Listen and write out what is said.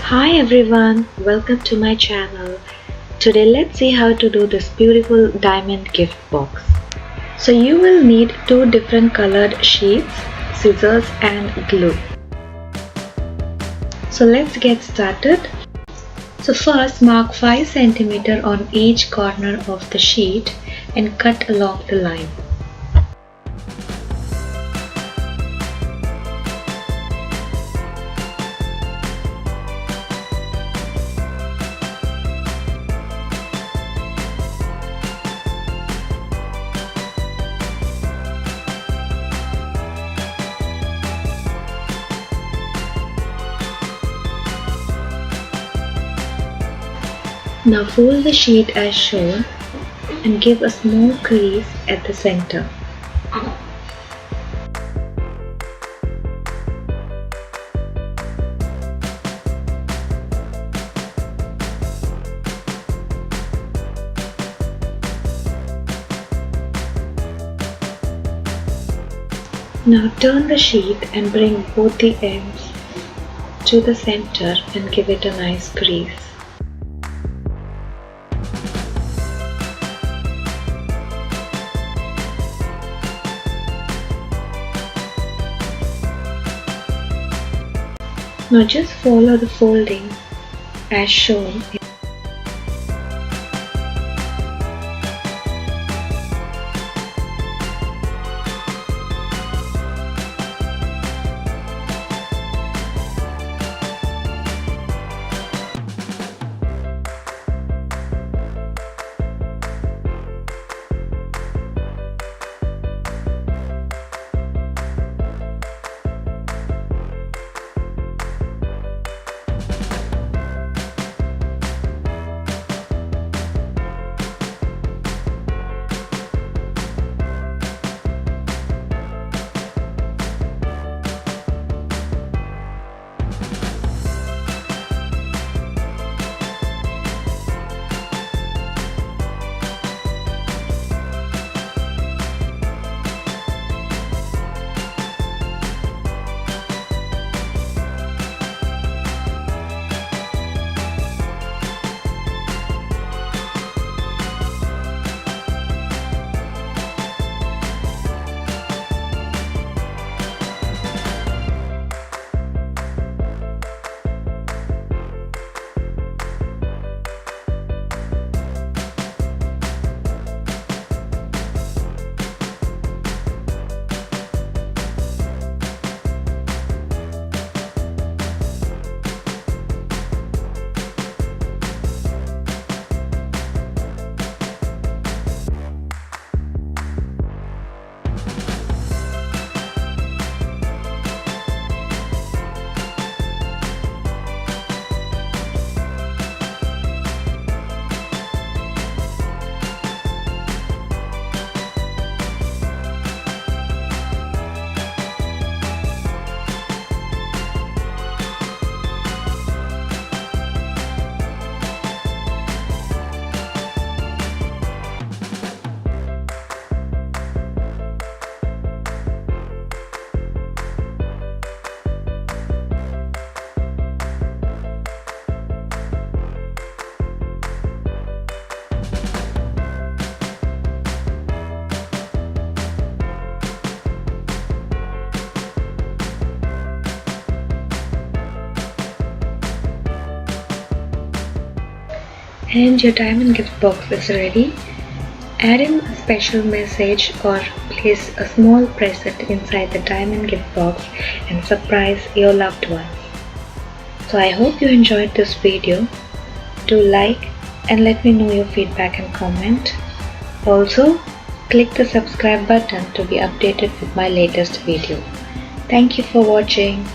Hi everyone, welcome to my channel. Today let's see how to do this beautiful diamond gift box. So you will need two different colored sheets, scissors and glue. So let's get started. So first mark 5 cm on each corner of the sheet and cut along the line. Now fold the sheet as shown and give a small crease at the center. Now turn the sheet and bring both the ends to the center and give it a nice crease. Now just follow the folding as shown. And your diamond gift box is ready. Add in a special message or place a small present inside the diamond gift box and surprise your loved ones. So I hope you enjoyed this video. Do like and let me know your feedback and comment. Also, click the subscribe button to be updated with my latest video. Thank you for watching.